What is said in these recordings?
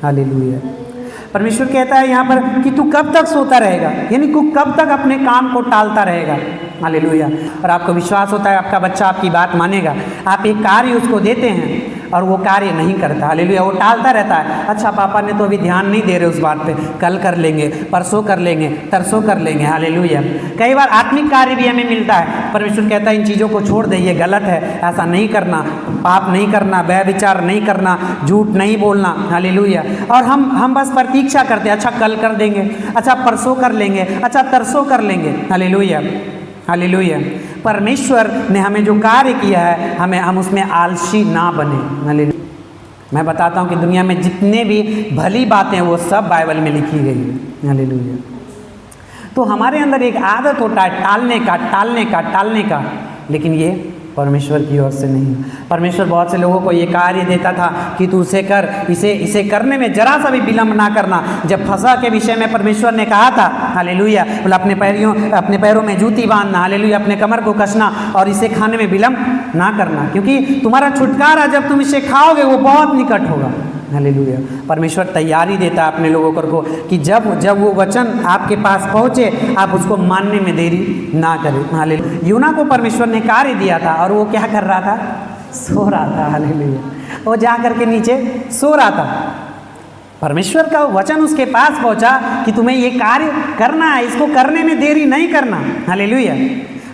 Hallelujah. परमेश्वर कहता है यहाँ पर कि तू कब तक सोता रहेगा, यानी तू कब तक अपने काम को टालता रहेगा। हालेलुया। और आपको विश्वास होता है आपका बच्चा आपकी बात मानेगा, आप एक कार्य उसको देते हैं और वो कार्य नहीं करता। हालेलुया। वो टालता रहता है, अच्छा पापा ने तो अभी ध्यान नहीं दे रहे उस बात पे, कल कर लेंगे, परसों कर लेंगे, तरसों कर लेंगे। हालेलुया। कई बार आत्मिक कार्य भी हमें मिलता है, परमेश्वर कहता है इन चीज़ों को छोड़ दे, ये गलत है, ऐसा नहीं करना, पाप नहीं करना, व्यभिचार नहीं करना, झूठ नहीं बोलना। हालेलुया। और हम बस प्रतीक्षा करते हैं, अच्छा कल कर देंगे, अच्छा परसों कर लेंगे, अच्छा तरसों कर लेंगे। हालेलुया। हालेलुया। परमेश्वर ने हमें जो कार्य किया है, हम उसमें आलसी ना बने। हालेलुया। मैं बताता हूँ कि दुनिया में जितने भी भली बातें हैं वो सब बाइबल में लिखी गई है। हालेलुया। तो हमारे अंदर एक आदत होता है टालने का, लेकिन ये परमेश्वर की ओर से नहीं। परमेश्वर बहुत से लोगों को ये कार्य देता था कि तू उसे कर, इसे करने में जरा सा भी विलंब ना करना। जब फसह के विषय में परमेश्वर ने कहा था, हालेलुया, बोला अपने पैरों में जूती बांधना, हालेलुया, अपने कमर को कसना और इसे खाने में विलंब ना करना, क्योंकि तुम्हारा छुटकारा जब तुम इसे खाओगे वो बहुत निकट होगा। हालेलुया। परमेश्वर तैयारी देता है अपने लोगों को कि जब वो वचन आपके पास पहुँचे आप उसको मानने में देरी ना करें। हालेलुया। यूना को परमेश्वर ने कार्य दिया था और वो क्या कर रहा था? सो रहा था। हालेलुया। वो जा करके नीचे सो रहा था। परमेश्वर का वचन उसके पास पहुंचा कि तुम्हें ये कार्य करना है, इसको करने में देरी नहीं करना। हालेलुया।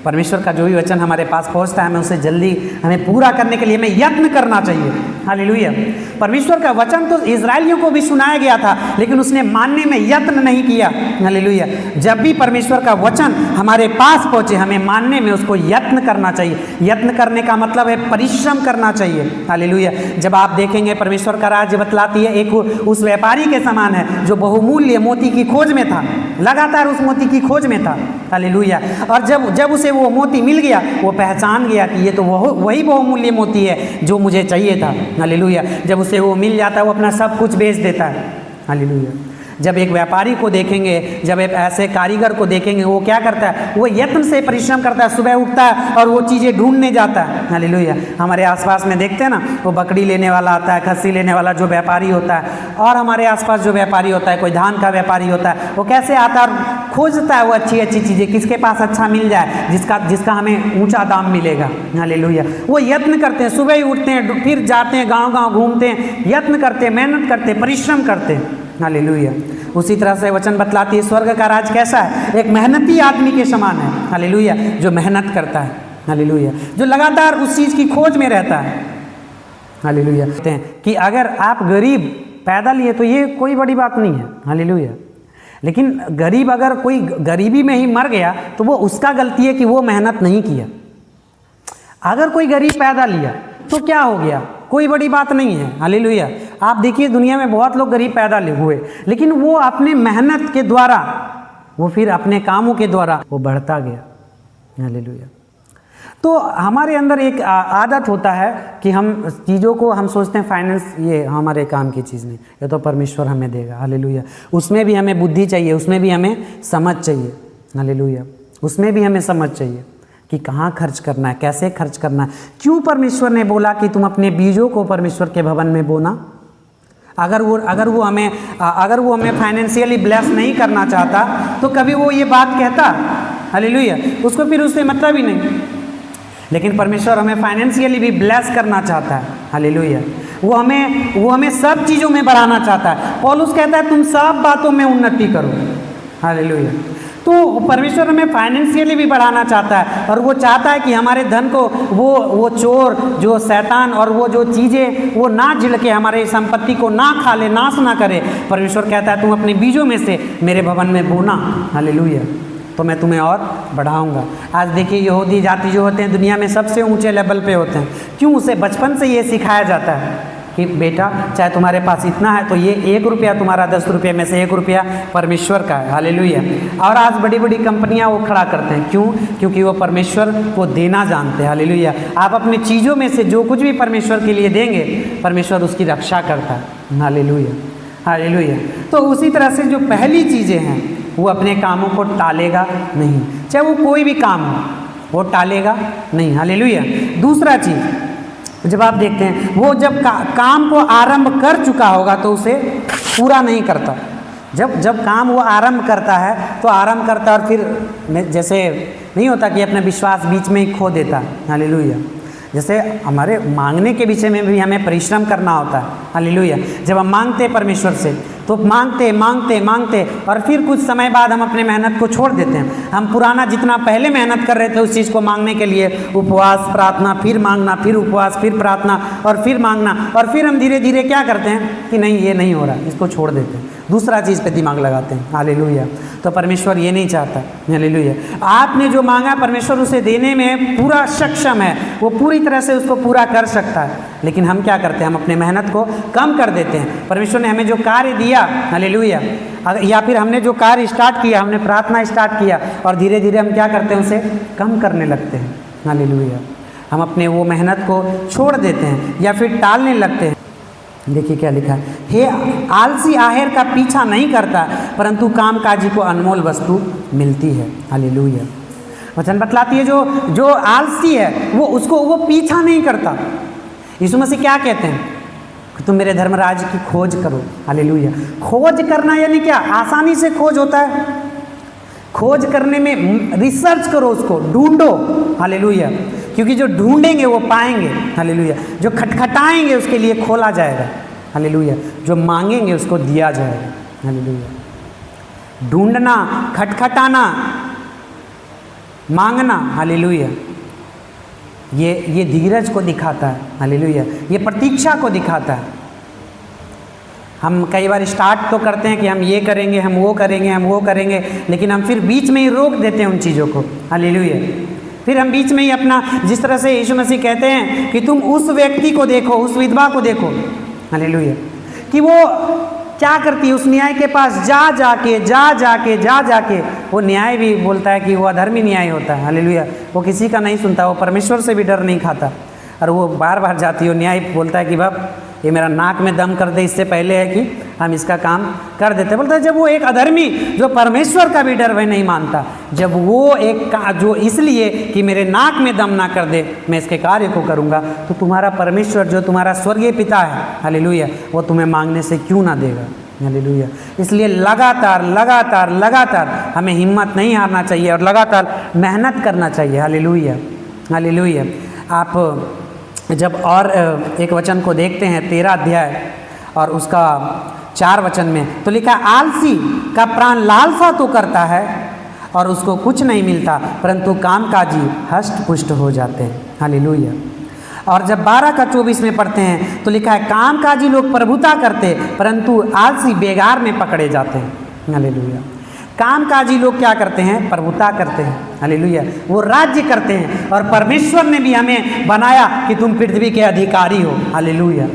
परमेश्वर का जो भी वचन हमारे पास पहुंचता है हमें उसे जल्दी हमें पूरा करने के लिए हमें यत्न करना चाहिए। हालेलुया। परमेश्वर का वचन तो इजरायलियों को भी सुनाया गया था, लेकिन उसने मानने में यत्न नहीं किया। हालेलुया। जब भी परमेश्वर का वचन हमारे पास पहुंचे हमें मानने में उसको यत्न करना चाहिए। यत्न करने का मतलब है परिश्रम करना चाहिए। हालेलुया। जब आप देखेंगे परमेश्वर का राज्य बतलाती है एक उस व्यापारी के समान है जो बहुमूल्य मोती की खोज में था, लगातार उस मोती की खोज में था। हालेलुया। और जब उसे वो मोती मिल गया वो पहचान गया कि ये तो वही बहुमूल्य मोती है जो मुझे चाहिए था। हालेलुया। जब उसे वो मिल जाता है वो अपना सब कुछ बेच देता है। हालेलुया। जब एक व्यापारी को देखेंगे, जब एक ऐसे कारीगर को देखेंगे, वो क्या करता है? वो यत्न से परिश्रम करता है, सुबह उठता है और वो चीज़ें ढूंढने जाता है। हालेलुया। हमारे आसपास में देखते हैं ना, वो बकरी लेने वाला आता है, खस्सी लेने वाला जो व्यापारी होता है, और हमारे आसपास जो व्यापारी होता है, कोई धान का व्यापारी होता है, वो कैसे आता है और खोजता है वो अच्छी अच्छी चीज़ें, किसके पास अच्छा मिल जाए, जिसका हमें ऊँचा दाम मिलेगा। हालेलुया। वो यत्न करते हैं, सुबह ही उठते हैं, फिर जाते हैं, गाँव घूमते हैं, यत्न करते हैं, मेहनत करते हैं, परिश्रम करते हैं। हालेलुया। उसी तरह से वचन बतलाती है स्वर्ग का राज कैसा है? एक मेहनती आदमी के समान है। हालेलुया। जो मेहनत करता है। हालेलुया। जो लगातार उस चीज़ की खोज में रहता है। हालेलुया। कहते हैं कि अगर आप गरीब पैदा लिए तो ये कोई बड़ी बात नहीं है। हालेलुया। लेकिन गरीब अगर कोई गरीबी में ही मर गया तो वो उसका गलती है कि वो मेहनत नहीं किया। अगर कोई गरीब पैदा लिया तो क्या हो गया? कोई बड़ी बात नहीं है। हालेलुया। आप देखिए दुनिया में बहुत लोग गरीब पैदा हुए, लेकिन वो अपने मेहनत के द्वारा, वो फिर अपने कामों के द्वारा वो बढ़ता गया। हालेलुया। तो हमारे अंदर एक आदत होता है कि हम चीज़ों को हम सोचते हैं फाइनेंस ये हमारे काम की चीज़ नहीं, ये तो परमेश्वर हमें देगा। हालेलुया। उसमें भी हमें बुद्धि चाहिए, उसमें भी हमें समझ चाहिए। हालेलुया। उसमें भी हमें समझ चाहिए कि कहाँ खर्च करना है, कैसे खर्च करना है। क्यों परमेश्वर ने बोला कि तुम अपने बीजों को परमेश्वर के भवन में बोना? अगर वो हमें फाइनेंशियली ब्लेस नहीं करना चाहता तो कभी वो ये बात कहता? हालेलुया। उसको फिर उससे मतलब ही नहीं। लेकिन परमेश्वर हमें फाइनेंशियली भी ब्लेस करना चाहता है। हालेलुया। वो हमें सब चीज़ों में बढ़ाना चाहता है। पौलुस कहता है तुम सब बातों में उन्नति करो। हालेलुया। तो परमेश्वर हमें फाइनेंशियली भी बढ़ाना चाहता है और वो चाहता है कि हमारे धन को वो चोर जो शैतान और वो जो चीज़ें वो ना झिड़के, हमारे संपत्ति को ना खा ले, नाश ना करे। परमेश्वर कहता है तुम अपने बीजों में से मेरे भवन में बोना। हालेलुया। तो मैं तुम्हें और बढ़ाऊंगा। आज देखिए यहूदी जाति जो होते हैं दुनिया में सबसे ऊंचे लेवल पे होते हैं। क्यों? उसे बचपन से ये सिखाया जाता है कि बेटा चाहे तुम्हारे पास इतना है तो ये 1 रुपया तुम्हारा 10 रुपये में से 1 रुपया परमेश्वर का है। हालेलुया। और आज बड़ी बड़ी कंपनियां वो खड़ा करते हैं। क्यों? क्योंकि वो परमेश्वर को देना जानते हैं। हालेलुया। आप अपनी चीज़ों में से जो कुछ भी परमेश्वर के लिए देंगे परमेश्वर उसकी रक्षा करता है। हालेलुया। हालेलुया। तो उसी तरह से जो पहली चीज़ें हैं वो अपने कामों को टालेगा नहीं, चाहे वो कोई भी काम हो वो टालेगा नहीं। हालेलुया। दूसरा चीज़ जब आप देखते हैं वो जब काम को आरंभ कर चुका होगा तो उसे पूरा नहीं करता। जब जब काम वो आरंभ करता है तो आरंभ करता है और फिर जैसे नहीं होता कि अपना विश्वास बीच में ही खो देता। हालेलुया। जैसे हमारे मांगने के विषय में भी हमें परिश्रम करना होता है। हालेलुया। जब हम मांगते हैं परमेश्वर से तो मांगते मांगते मांगते और फिर कुछ समय बाद हम अपने मेहनत को छोड़ देते हैं। हम पुराना जितना पहले मेहनत कर रहे थे उस चीज़ को मांगने के लिए, उपवास प्रार्थना, फिर मांगना, फिर उपवास, फिर प्रार्थना और फिर मांगना, और फिर हम धीरे धीरे क्या करते हैं कि नहीं ये नहीं हो रहा, इसको छोड़ देते हैं, दूसरा चीज़ पे दिमाग लगाते हैं। हालेलुया। तो परमेश्वर ये नहीं चाहता। हालेलुया। आपने जो मांगा परमेश्वर उसे देने में पूरा सक्षम है, वो पूरी तरह से उसको पूरा कर सकता है, लेकिन हम क्या करते हैं, हम अपने मेहनत को कम कर देते हैं। परमेश्वर ने हमें जो कार्य दिया, हालेलुया, या फिर हमने जो कार्य स्टार्ट किया, हमने प्रार्थना स्टार्ट किया और धीरे धीरे हम क्या करते हैं उसे कम करने लगते हैं। हालेलुया। हम अपने वो मेहनत को छोड़ देते हैं या फिर टालने लगते हैं। देखिए क्या लिखा है, हे आलसी आहेर का पीछा नहीं करता परंतु कामकाजी को अनमोल वस्तु मिलती है। हालेलुया। वचन बतलाती है जो आलसी है वो पीछा नहीं करता। यीशु मसीह क्या कहते हैं कि तुम मेरे धर्मराज की खोज करो। हालेलुया। खोज करना यानी क्या, आसानी से खोज होता है। खोज करने में रिसर्च करो, उसको ढूंढो। हालेलुया। क्योंकि जो ढूंढेंगे वो पाएंगे। हालेलुया। जो खटखटाएंगे उसके लिए खोला जाएगा। हालेलुया। जो मांगेंगे उसको दिया जाएगा। हालेलुया। ढूंढना, खटखटाना, मांगना, हालेलुया, ये धीरज को दिखाता है। हालेलुया। ये प्रतीक्षा को दिखाता है। हम कई बार स्टार्ट तो करते हैं कि हम ये करेंगे, हम वो करेंगे, हम वो करेंगे, लेकिन हम फिर बीच में ही रोक देते हैं उन चीज़ों को। हालेलुया। फिर हम बीच में ही अपना, जिस तरह से यीशु मसीह कहते हैं कि तुम उस व्यक्ति को देखो, उस विधवा को देखो। हालेलुया। कि वो क्या करती है, उस न्याय के पास जा जाके वो न्याय भी बोलता है कि वो अधर्मी न्याय होता है। हालेलुया। वो किसी का नहीं सुनता, वो परमेश्वर से भी डर नहीं खाता, और वो बार बार जाती है। वो न्याय बोलता है कि बाप ये मेरा नाक में दम कर दे, इससे पहले है कि हम इसका काम कर देते। बोलता है जब वो एक अधर्मी जो परमेश्वर का भी डर वह नहीं मानता, जब वो एक जो इसलिए कि मेरे नाक में दम ना कर दे मैं इसके कार्य को करूँगा, तो तुम्हारा परमेश्वर जो तुम्हारा स्वर्गीय पिता है, हालेलुया, वो तुम्हें मांगने से क्यों ना देगा। हालेलुया। इसलिए लगातार हमें हिम्मत नहीं हारना चाहिए और लगातार मेहनत करना चाहिए। हालेलुया। हालेलुया। आप जब और एक वचन को देखते हैं 13 अध्याय और उसका 4 वचन में, तो लिखा आलसी का प्राण लालसा तो करता है और उसको कुछ नहीं मिलता, परंतु कामकाजी हष्ट पुष्ट हो जाते हैं। हालेलुया। और जब 12 का 24 में पढ़ते हैं तो लिखा है कामकाजी लोग प्रभुता करते परंतु आलसी बेगार में पकड़े जाते हैं। हालेलुया। कामकाजी लोग क्या करते हैं, प्रभुता करते हैं। हालेलुया। वो राज्य करते हैं, और परमेश्वर ने भी हमें बनाया कि तुम पृथ्वी के अधिकारी हो। हालेलुया।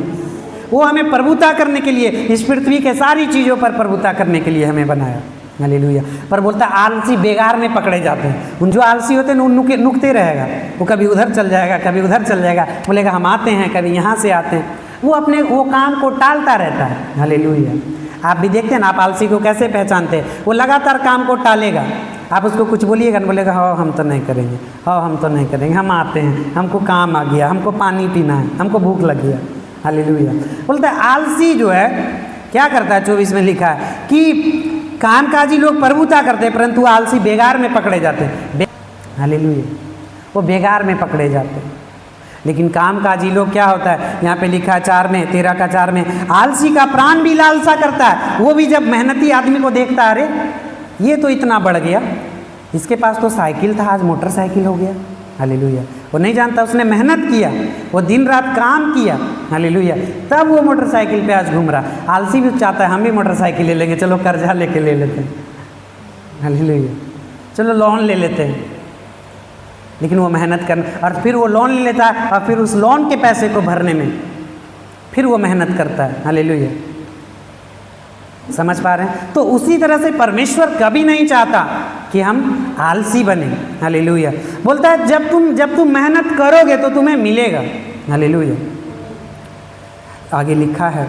वो हमें प्रभुता करने के लिए, इस पृथ्वी के सारी चीज़ों पर प्रभुता करने के लिए हमें बनाया। हालेलुया। पर बोलता आलसी बेगार में पकड़े जाते हैं। उन जो आलसी होते हैं उन नुकते रहेगा, वो कभी उधर चल जाएगा, कभी उधर चल जाएगा, बोलेगा हम आते हैं, कभी यहाँ से आते हैं। वो अपने वो काम को टालता रहता है। हालेलुया। आप भी देखते हैं ना, आप आलसी को कैसे पहचानते हैं, वो लगातार काम को टालेगा। आप उसको कुछ बोलिएगा ना, बोलेगा हाँ हम तो नहीं करेंगे, हाँ हम तो नहीं करेंगे, हम आते हैं, हमको काम आ गया, हमको पानी पीना है, हमको भूख लग गया। हालेलुया। बोलता है आलसी जो है क्या करता है, 24 में लिखा है कि कामकाजी लोग प्रभुता करते हैं परंतु आलसी बेगार में पकड़े जाते हैं। हालेलुया। वो बेगार में पकड़े जाते हैं। लेकिन कामकाजी लोग क्या होता है, यहाँ पे लिखा है 4 में, 13 का 4 में, आलसी का प्राण भी लालसा करता है। वो भी जब मेहनती आदमी को देखता है, अरे ये तो इतना बढ़ गया, इसके पास तो साइकिल था, आज मोटरसाइकिल हो गया। हालेलुया। वो नहीं जानता उसने मेहनत किया, वो दिन रात काम किया। हालेलुया। तब वो मोटरसाइकिल पे आज घूम रहा। आलसी भी चाहता है हम भी मोटरसाइकिल ले लेंगे, चलो कर्जा लेके ले लेते हैं। हालेलुया। चलो लोन ले लेते हैं। लेकिन वो मेहनत करना, और फिर वो लोन ले लेता है, और फिर उस लोन के पैसे को भरने में फिर वो मेहनत करता है। हालेलुया। समझ पा रहे हैं? तो उसी तरह से परमेश्वर कभी नहीं चाहता कि हम आलसी बने। हालेलुया। बोलता है जब तुम मेहनत करोगे तो तुम्हें मिलेगा। हालेलुया। आगे लिखा है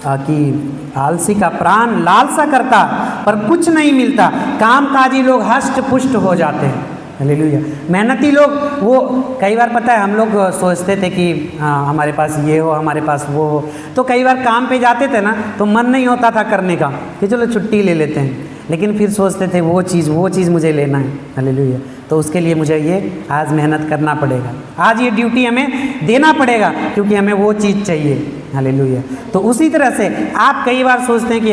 कि आलसी का प्राण लालसा करता पर कुछ नहीं मिलता, कामकाजी लोग हष्ट पुष्ट हो जाते हैं। हालेलुया। मेहनती लोग वो कई बार पता है हम लोग सोचते थे कि हाँ हमारे पास ये हो, हमारे पास वो हो, तो कई बार काम पे जाते थे ना तो मन नहीं होता था करने का कि चलो छुट्टी ले लेते हैं, लेकिन फिर सोचते थे वो चीज़ मुझे लेना है। हालेलुया। तो उसके लिए मुझे ये आज मेहनत करना पड़ेगा, आज ये ड्यूटी हमें देना पड़ेगा क्योंकि हमें वो चीज़ चाहिए। हालेलुया। तो उसी तरह से आप कई बार सोचते हैं कि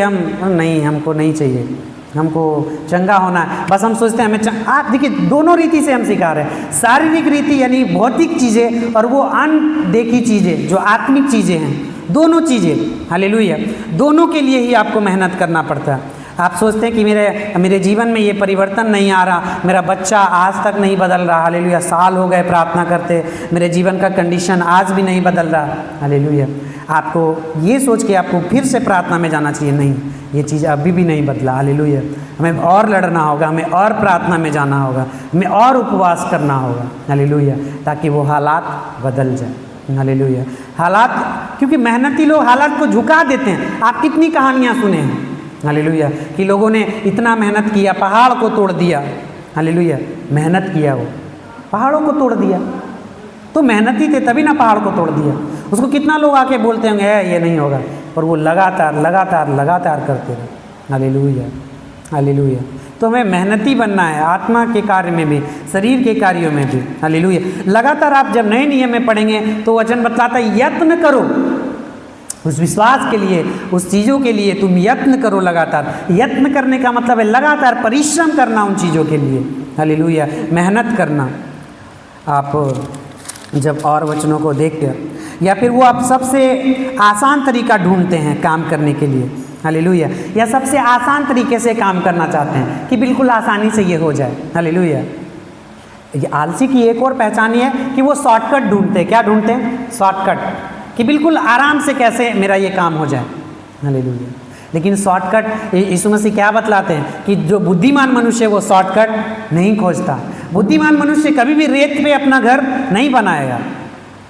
हमको नहीं चाहिए, हमको चंगा होना है, बस हम सोचते हैं हमें आप देखिए दोनों रीति से हम सिखा रहे हैं, शारीरिक रीति यानी भौतिक चीज़ें और वो अनदेखी चीज़ें जो आत्मिक चीज़ें हैं, दोनों चीज़ें। हालेलुया। दोनों के लिए ही आपको मेहनत करना पड़ता है। आप सोचते हैं कि मेरे जीवन में ये परिवर्तन नहीं आ रहा, मेरा बच्चा आज तक नहीं बदल रहा। हालेलुया। साल हो गए प्रार्थना करते, मेरे जीवन का कंडीशन आज भी नहीं बदल रहा। हालेलुया। आपको ये सोच के आपको फिर से प्रार्थना में जाना चाहिए, नहीं ये चीज़ अभी भी नहीं बदला। हालेलुया। हमें और लड़ना होगा, हमें और प्रार्थना में जाना होगा, हमें और उपवास करना होगा। हालेलुया। ताकि वो हालात बदल जाए। हालेलुया। हालात, क्योंकि मेहनती लोग हालात को झुका देते हैं। आप कितनी कहानियाँ सुने हैं। हालेलुया। कि लोगों ने इतना मेहनत किया, पहाड़ को तोड़ दिया। हालेलुया। मेहनत किया, वो पहाड़ों को तोड़ दिया, तो मेहनती थे तभी ना पहाड़ को तोड़ दिया। उसको कितना लोग आके बोलते होंगे ये नहीं होगा, पर वो लगातार करते रहे। हालेलुया। हालेलुया। तो हमें मेहनती बनना है, आत्मा के कार्य में भी, शरीर के कार्यों में भी। हालेलुया। लगातार आप जब नए नियम में पढ़ेंगे तो वचन बतलाता है यत्न करो उस विश्वास के लिए, उस चीज़ों के लिए तुम यत्न करो लगातार। यत्न करने का मतलब है लगातार परिश्रम करना उन चीज़ों के लिए। हालेलुया। मेहनत करना। आप जब और वचनों को देख कर या फिर वो आप सबसे आसान तरीका ढूंढते हैं काम करने के लिए। हालेलुया। या सबसे आसान तरीके से काम करना चाहते हैं कि बिल्कुल आसानी से ये हो जाए। हालेलुया। ये आलसी की एक और पहचान ये है कि वो शॉर्टकट ढूंढते हैं। क्या ढूंढते हैं? शॉर्टकट, कि बिल्कुल आराम से कैसे मेरा ये काम हो जाए। हालेलुया। लेकिन शॉर्टकट यीशु मसीह क्या बतलाते हैं कि जो बुद्धिमान मनुष्य वो शॉर्टकट नहीं खोजता। बुद्धिमान मनुष्य कभी भी रेत पे अपना घर नहीं बनाएगा।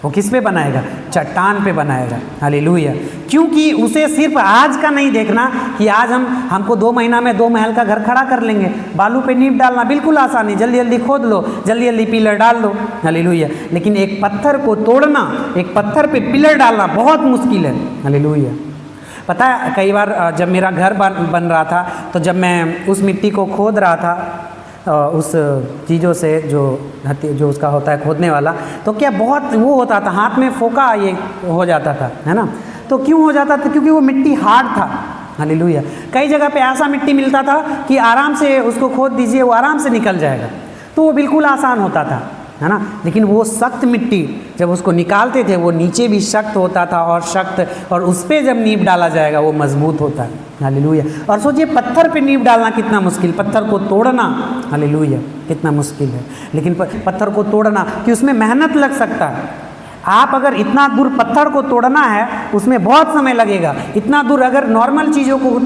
वो किस पे बनाएगा? चट्टान पे बनाएगा। हालेलुया। क्योंकि उसे सिर्फ आज का नहीं देखना कि आज हमको 2 महीना में 2 महल का घर खड़ा कर लेंगे। बालू पे नींव डालना बिल्कुल आसानी, जल्दी जल्दी खोद लो, जल्दी जल्दी पिलर डाल दो। हालेलुया। लेकिन एक पत्थर को तोड़ना, एक पत्थर पे पिलर डालना बहुत मुश्किल है। हालेलुया। पता है कई बार जब मेरा घर बन रहा था तो जब मैं उस मिट्टी को खोद रहा था उस चीज़ों से जो उसका होता है खोदने वाला, तो क्या बहुत वो होता था, हाथ में फोका ये हो जाता था, है ना। तो क्यों हो जाता था? क्योंकि वो मिट्टी हार्ड था। हालेलुया। कई जगह पे ऐसा मिट्टी मिलता था कि आराम से उसको खोद दीजिए, वो आराम से निकल जाएगा, तो वो बिल्कुल आसान होता था, है ना। लेकिन वो सख्त मिट्टी जब उसको निकालते थे वो नीचे भी सख्त होता था और सख्त, और उस पर जब नींव डाला जाएगा वो मजबूत होता है। हालेलुया। और सोचिए पत्थर पे नींव डालना कितना मुश्किल, पत्थर को तोड़ना, हालेलुया, कितना मुश्किल है। लेकिन पत्थर को तोड़ना कि उसमें मेहनत लग सकता है। आप अगर इतना दूर पत्थर को तोड़ना है उसमें बहुत समय लगेगा। इतना दूर अगर नॉर्मल चीज़ों को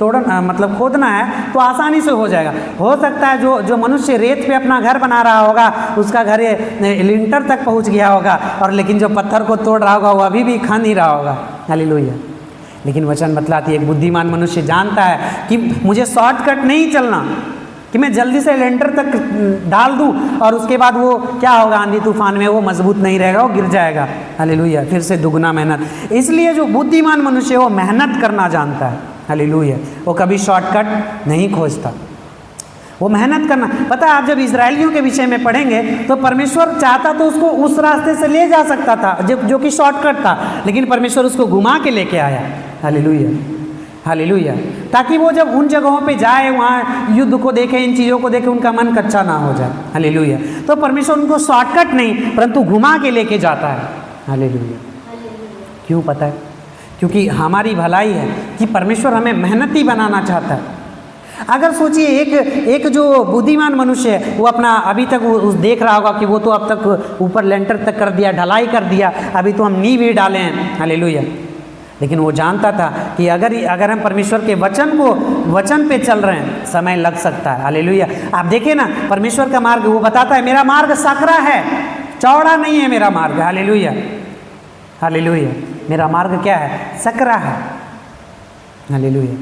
तोड़ना मतलब खोदना है तो आसानी से हो जाएगा। हो सकता है जो मनुष्य रेत पे अपना घर बना रहा होगा उसका घर लिंटर तक पहुंच गया होगा, और लेकिन जो पत्थर को तोड़ रहा होगा वो अभी भी खा नहीं रहा होगा। हालेलुया। लेकिन वचन बतलाती है एक बुद्धिमान मनुष्य जानता है कि मुझे शॉर्टकट नहीं चलना, कि मैं जल्दी से लिंटर तक डाल दूं और उसके बाद वो क्या होगा, आंधी तूफान में वो मजबूत नहीं रहेगा, वो गिर जाएगा। हालेलुया। फिर से दुगना मेहनत। इसलिए जो बुद्धिमान मनुष्य वो मेहनत करना जानता है। हालेलुया। वो कभी शॉर्टकट नहीं खोजता, वो मेहनत करना। पता है आप जब इजरायलियों के विषय में पढ़ेंगे तो परमेश्वर चाहता तो उसको उस रास्ते से ले जा सकता था जो कि शॉर्टकट था, लेकिन परमेश्वर उसको घुमा के लेके आया। हालेलुया। हालेलुया। ताकि वो जब उन जगहों पे जाए, वहाँ युद्ध को देखे, इन चीज़ों को देखे, उनका मन कच्चा ना हो जाए। हालेलुया। तो परमेश्वर उनको शॉर्टकट नहीं परंतु घुमा के लेके जाता है। हालेलुया। क्यों? पता है क्योंकि हमारी भलाई है कि परमेश्वर हमें मेहनती बनाना चाहता है। अगर सोचिए एक जो बुद्धिमान मनुष्य है वो अपना अभी तक वो देख रहा होगा कि वो तो अब तक ऊपर लेंटर तक कर दिया, ढलाई कर दिया, अभी तो हम नींव ही डाले हैं। हालेलुया। लेकिन वो जानता था कि अगर हम परमेश्वर के वचन पे चल रहे हैं समय लग सकता है। हालेलुया। आप देखिए ना परमेश्वर का मार्ग वो बताता है, मेरा मार्ग सकरा है, चौड़ा नहीं है मेरा मार्ग। हालेलुया। हालेलुया। मेरा मार्ग क्या है? सकरा है। हालेलुया।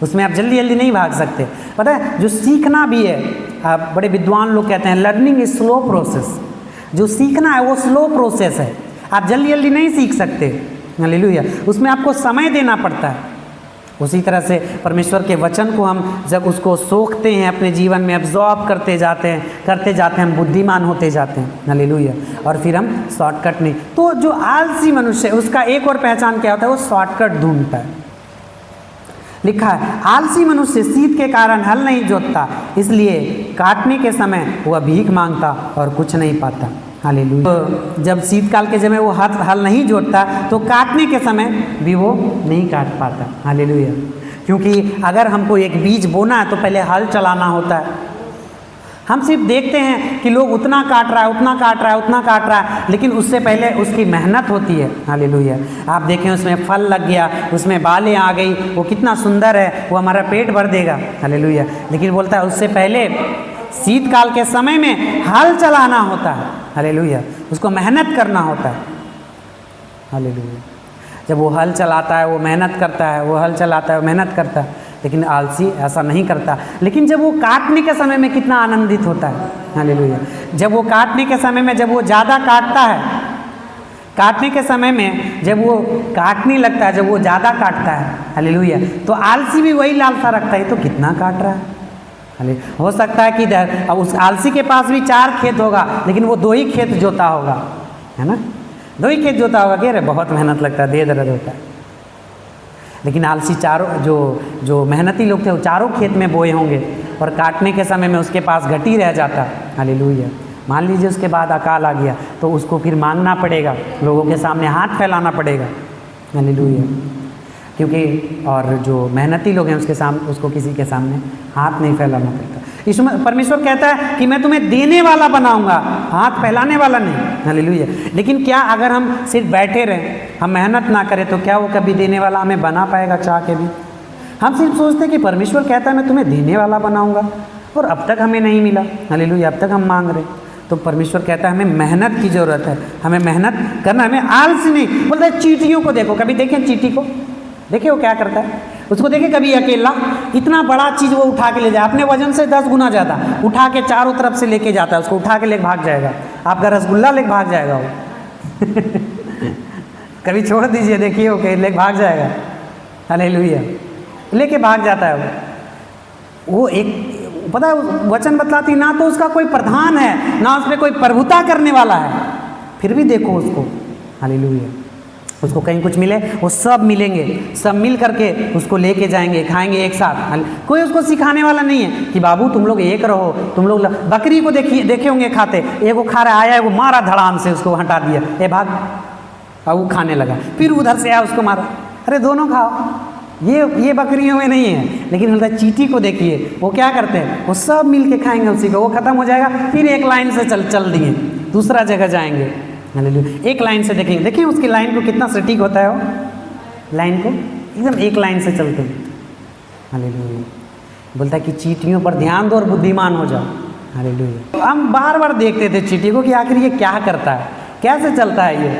उसमें आप जल्दी जल्दी नहीं भाग सकते। पता है, जो सीखना भी है, आप बड़े विद्वान लोग कहते हैं लर्निंग इज स्लो प्रोसेस। जो सीखना है वो स्लो प्रोसेस है, आप जल्दी जल्दी नहीं सीख सकते। हालेलुया, उसमें आपको समय देना पड़ता है। उसी तरह से परमेश्वर के वचन को हम जब उसको सोखते हैं, अपने जीवन में एब्जॉर्ब करते जाते हैं, हम बुद्धिमान होते जाते हैं। हालेलुया, और फिर हम शॉर्टकट नहीं। तो जो आलसी मनुष्य है उसका एक और पहचान क्या होता है, वो शॉर्टकट ढूंढता है। लिखा है, आलसी मनुष्य शीत के कारण हल नहीं जोतता, इसलिए काटने के समय वह भीख मांगता और कुछ नहीं पाता। हालेलुया। तो जब शीतकाल के समय वो हल नहीं जोतता तो काटने के समय भी वो नहीं काट पाता। हालेलुया, क्योंकि अगर हमको एक बीज बोना है तो पहले हल चलाना होता है। हम सिर्फ देखते हैं कि लोग उतना काट रहा है, लेकिन उससे पहले उसकी मेहनत होती है। हालेलुया, आप देखें उसमें फल लग गया, उसमें बालें आ गई, वो कितना सुंदर है, वो हमारा पेट भर देगा। हालेलुया, लेकिन बोलता है उससे पहले शीतकाल के समय में हल चलाना होता है। हालेलुया, उसको मेहनत करना होता है। हालेलुया, जब वो हल चलाता है वो मेहनत करता है, वो हल चलाता है वो मेहनत करता है, लेकिन आलसी ऐसा नहीं करता। लेकिन जब वो काटने के समय में कितना आनंदित होता है। हालेलुया, जब वो काटने के समय में जब वो ज़्यादा काटता है, काटने के समय में जब वो काटने लगता है, जब वो ज़्यादा काटता है, हालेलुया, तो आलसी भी वही लालसा रखता है, तो कितना काट रहा है। हो सकता है कि अब उस आलसी के पास भी 4 खेत होगा, लेकिन वो 2 ही खेत जोता होगा, है ना, 2 ही खेत जोता होगा। कह रहे बहुत मेहनत लगता है, देह दर्द होता है। लेकिन आलसी चारों जो मेहनती लोग थे वो 4 खेत में बोए होंगे, और काटने के समय में उसके पास घटी रह जाता। हालेलुया, मान लीजिए उसके बाद अकाल आ गया तो उसको फिर मांगना पड़ेगा, लोगों के सामने हाथ फैलाना पड़ेगा। हालेलुया, क्योंकि और जो मेहनती लोग हैं उसके सामने, उसको किसी के सामने हाथ नहीं फैलाना पड़ता। इसमें परमेश्वर कहता है कि मैं तुम्हें देने वाला बनाऊंगा, हाथ फैलाने वाला नहीं। हालेलुया, लेकिन क्या अगर हम सिर्फ बैठे रहें, हम मेहनत ना करें, तो क्या वो कभी देने वाला हमें बना पाएगा चाह के भी? हम सिर्फ सोचते हैं कि परमेश्वर कहता है मैं तुम्हें देने वाला बनाऊंगा, और अब तक हमें नहीं मिला। हालेलुया, अब तक हम मांग रहे। तो परमेश्वर कहता है हमें मेहनत की ज़रूरत है, हमें मेहनत करना, हमें आलसी नहीं। बोलते हैं चींटियों को देखो, कभी देखें चींटी को? देखिए वो क्या करता है, उसको देखे कभी अकेला, इतना बड़ा चीज़ वो उठा के ले जाए, अपने वजन से 10 गुना ज़्यादा उठा के चारों तरफ से लेके जाता है, उसको उठा के लेके भाग जाएगा, आपका रसगुल्ला लेके भाग जाएगा वो कभी छोड़ दीजिए, देखिए वो लेके भाग जाएगा। हालेलुया, लेके भाग जाता है वो एक, पता है वचन बतलाती ना तो उसका कोई प्रधान है, ना उसमें कोई प्रभुता करने वाला है, फिर भी देखो उसको। हालेलुया, उसको कहीं कुछ मिले, वो सब मिलेंगे, सब मिल करके उसको लेके जाएंगे, खाएंगे एक साथ। कोई उसको सिखाने वाला नहीं है कि बाबू तुम लोग एक रहो, तुम लोग। बकरी को देखे होंगे खाते, एक वो खा रहा, आया वो मारा धड़ाम से, उसको हटा दिया, ए भाग, और वो खाने लगा, फिर उधर से आया उसको मारा, अरे दोनों खाओ। ये बकरियों में नहीं है, लेकिन मतलब चींटी को देखिए, वो क्या करते हैं, वो सब मिल के खाएंगे उसी को, वो खत्म हो जाएगा, फिर एक लाइन से चल दिए, दूसरा जगह जाएंगे। हालेलुया, एक लाइन से देखेंगे, देखिए उसकी लाइन को कितना सटीक होता है, वो लाइन को एकदम एक लाइन से चलते हैं। हालेलुया, बोलता है कि चींटियों पर ध्यान दो और बुद्धिमान हो जाओ। हालेलुया, हम बार बार देखते थे चींटी को कि आखिर ये क्या करता है, कैसे चलता है ये,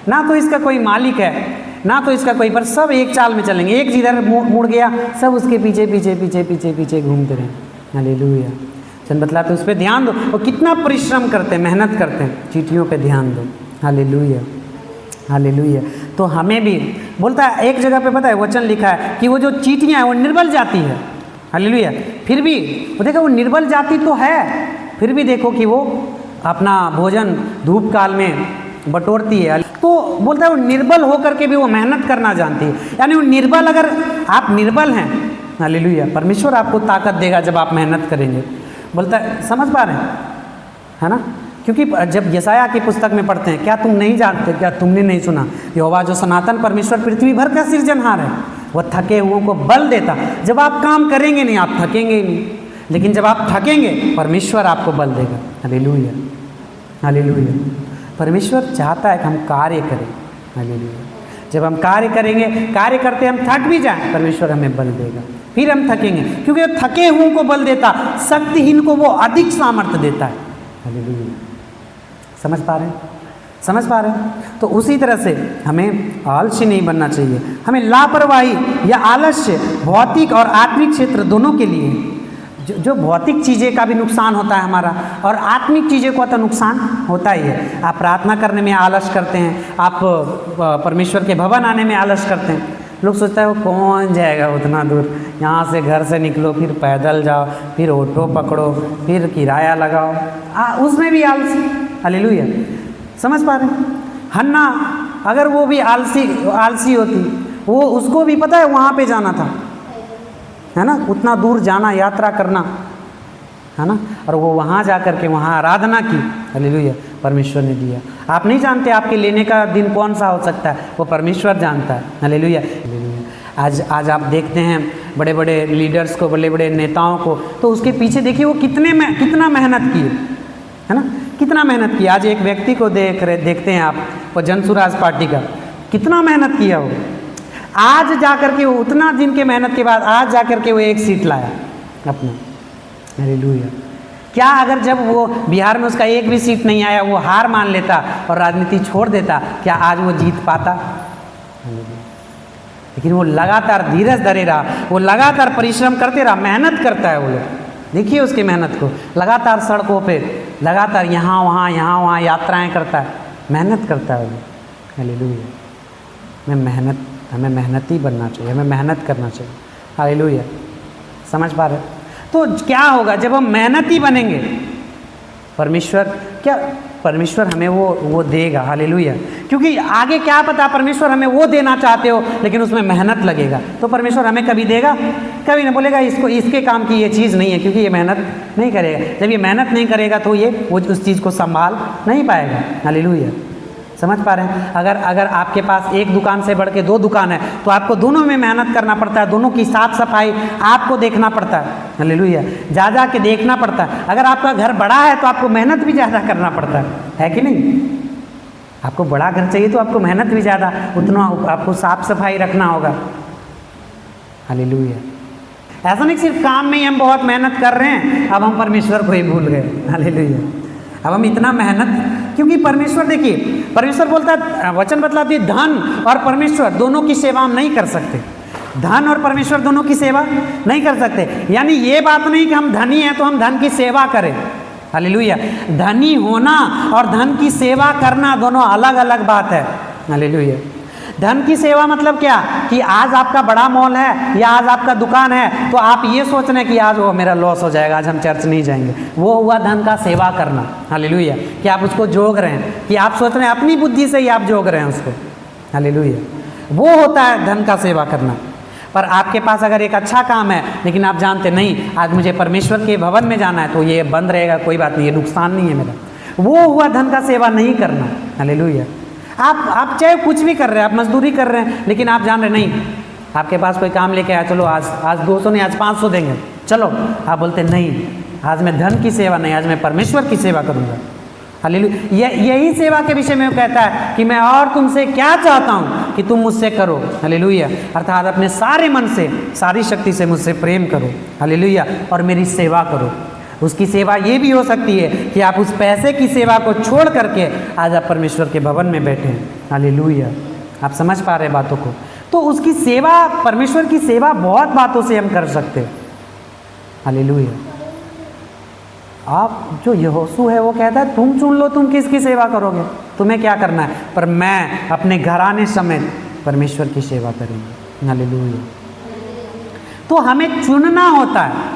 ना तो इसका कोई मालिक है, ना तो इसका कोई, पर सब एक चाल में चलेंगे, एक जिधर मुड़ गया सब उसके पीछे पीछे पीछे पीछे पीछे घूमते रहे। हालेलुया, चंद बतलाते उस पर ध्यान दो, वो कितना परिश्रम करते हैं, मेहनत करते हैं, चींटियों पे ध्यान दो। हालेलुया, हालेलुया, तो हमें भी बोलता है, एक जगह पे पता है वचन लिखा है कि वो जो चींटियाँ हैं वो निर्बल जाति है। हालेलुया, फिर भी वो देखो वो निर्बल जाति तो है, फिर भी देखो कि वो अपना भोजन धूप काल में बटोरती है। तो बोलता है वो निर्बल होकर के भी वो मेहनत करना जानती है, यानी वो निर्बल, अगर आप निर्बल हैं, हालेलुया, परमेश्वर आपको ताकत देगा जब आप मेहनत करेंगे। बोलता है, समझ पा रहे हैं, है ना, क्योंकि जब यशायाह की पुस्तक में पढ़ते हैं, क्या तुम नहीं जानते, क्या तुमने नहीं सुना, यहोवा जो सनातन परमेश्वर पृथ्वी भर का सृजनहार है, वह थके हुओं को बल देता। जब आप काम करेंगे नहीं, आप थकेंगे ही नहीं, लेकिन जब आप थकेंगे परमेश्वर आपको बल देगा। हालेलुया, हालेलुया, परमेश्वर चाहता है कि हम कार्य करें। हालेलुया, जब हम कार्य करेंगे, कार्य करते हम थक भी जाएं, परमेश्वर हमें बल देगा, फिर हम थकेंगे, क्योंकि थके हुओं को बल देता, शक्तिहीन को वो अधिक सामर्थ्य देता है। हालेलुया, समझ पा रहे हैं, समझ पा रहे हो? तो उसी तरह से हमें आलसी नहीं बनना चाहिए। हमें लापरवाही या आलस्य भौतिक और आत्मिक क्षेत्र दोनों के लिए, जो भौतिक चीज़ें का भी नुकसान होता है हमारा, और आत्मिक चीज़ें का तो नुकसान होता ही है। आप प्रार्थना करने में आलस करते हैं, आप परमेश्वर के भवन आने में आलस करते हैं। लोग सोचता है वो कौन जाएगा उतना दूर, यहाँ से घर से निकलो, फिर पैदल जाओ, फिर ऑटो पकड़ो, फिर किराया लगाओ, उसमें भी आलसी। हालेलुया, समझ पा रहे हैं? हन्ना अगर वो भी आलसी होती, वो उसको भी पता है वहाँ पे जाना था, है ना, उतना दूर जाना, यात्रा करना, है ना, और वो वहाँ जा कर के वहाँ आराधना की। हालेलुया, परमेश्वर ने दिया। आप नहीं जानते आपके लेने का दिन कौन सा हो सकता है, वो परमेश्वर जानता है। हालेलुया। आज आप देखते हैं बड़े बड़े लीडर्स को, बड़े बड़े नेताओं को, तो उसके पीछे देखिए वो कितना मेहनत किए, है ना, कितना मेहनत किया। आज एक व्यक्ति को देखते हैं आप, वो जनसुराज पार्टी का, कितना मेहनत किया वो। आज जा कर के वो उतना दिन के मेहनत के बाद आज जा कर के वो एक सीट लाया अपना। हालेलुया। क्या अगर जब वो बिहार में उसका एक भी सीट नहीं आया, वो हार मान लेता और राजनीति छोड़ देता, क्या आज वो जीत पाता? लेकिन वो लगातार धीरज धरे रहा, वो लगातार परिश्रम करते रहा, मेहनत करता है वो लोग। देखिए उसकी मेहनत को, लगातार सड़कों पे, लगातार यहाँ वहाँ यात्राएं करता है, मेहनत करता है वो। हालेलुया। हमें मेहनती बनना चाहिए, हमें मेहनत करना चाहिए। हालेलुया, समझ पा रहे? तो क्या होगा जब हम मेहनती बनेंगे? परमेश्वर हमें वो देगा। हालेलुया। क्योंकि आगे क्या पता परमेश्वर हमें वो देना चाहते हो, लेकिन उसमें मेहनत लगेगा, तो परमेश्वर हमें कभी देगा? कभी नहीं। बोलेगा इसके काम की ये चीज़ नहीं है, क्योंकि ये मेहनत नहीं करेगा। जब ये मेहनत नहीं करेगा तो वो उस चीज़ को संभाल नहीं पाएगा। हालेलुया, समझ पा रहे हैं? अगर आपके पास एक दुकान से बढ़ के 2 दुकान है, तो आपको दोनों में मेहनत करना पड़ता है, दोनों की साफ सफाई आपको देखना पड़ता है। हालेलुया, जा के देखना पड़ता है। अगर आपका घर बड़ा है तो आपको मेहनत भी ज़्यादा करना पड़ता है कि नहीं? आपको बड़ा घर चाहिए तो आपको मेहनत भी ज़्यादा, उतना आपको साफ सफाई रखना होगा। हालेलुया। ऐसा नहीं सिर्फ काम में ही हम बहुत मेहनत कर रहे हैं, अब हम परमेश्वर को ही भूल गए। हालेलुया। अब हम इतना मेहनत, क्योंकि परमेश्वर, देखिए परमेश्वर बोलता है, वचन बतलाती है, धन और परमेश्वर दोनों की सेवा हम नहीं कर सकते। धन और परमेश्वर दोनों की सेवा नहीं कर सकते। यानी ये बात नहीं कि हम धनी हैं तो हम धन की सेवा करें। हालेलुया। धनी होना और धन की सेवा करना दोनों अलग अलग बात है। हालेलुया। धन की सेवा मतलब क्या, कि आज आपका बड़ा मॉल है या आज आपका दुकान है, तो आप ये सोच रहे हैं कि आज वो मेरा लॉस हो जाएगा, आज हम चर्च नहीं जाएंगे, वो हुआ धन का सेवा करना। हालेलुया। कि आप उसको जोग रहे हैं, कि आप सोच रहे हैं अपनी बुद्धि से ही आप जोग रहे हैं उसको। हालेलुया। वो होता है धन का सेवा करना। पर आपके पास अगर एक अच्छा काम है, लेकिन आप जानते नहीं आज मुझे परमेश्वर के भवन में जाना है, तो ये बंद रहेगा, कोई बात नहीं, ये नुकसान नहीं है मेरा, वो हुआ धन का सेवा नहीं करना। हालेलुया। आप चाहे कुछ भी कर रहे हैं, आप मजदूरी कर रहे हैं, लेकिन आप जान रहे नहीं, आपके पास कोई काम लेके आया, चलो आज 200 नहीं, आज 500 देंगे, चलो, आप बोलते नहीं, आज मैं धन की सेवा नहीं, आज मैं परमेश्वर की सेवा करूँगा। हालेलुया। यही सेवा के विषय में वो कहता है कि मैं और तुमसे क्या चाहता हूँ कि तुम मुझसे करो। हालेलुया। अर्थात अपने सारे मन से, सारी शक्ति से मुझसे प्रेम करो। हालेलुया। और मेरी सेवा करो। उसकी सेवा ये भी हो सकती है कि आप उस पैसे की सेवा को छोड़ करके आज आप परमेश्वर के भवन में बैठे हैं। हालेलुया। आप समझ पा रहे बातों को? तो उसकी सेवा, परमेश्वर की सेवा बहुत बातों से हम कर सकते हैं। हालेलुया। आप जो यहोशू है वो कहता है तुम चुन लो तुम किसकी सेवा करोगे, तुम्हें क्या करना है, पर मैं अपने घराने समेत परमेश्वर की सेवा करेंगे। हालेलुया। तो हमें चुनना होता है,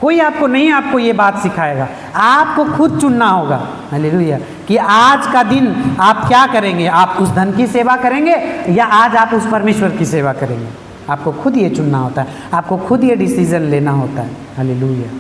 कोई आपको नहीं आपको ये बात सिखाएगा, आपको खुद चुनना होगा। हालेलुया। कि आज का दिन आप क्या करेंगे, आप उस धन की सेवा करेंगे या आज आप उस परमेश्वर की सेवा करेंगे। आपको खुद ये चुनना होता है, आपको खुद ये डिसीजन लेना होता है। हालेलुया।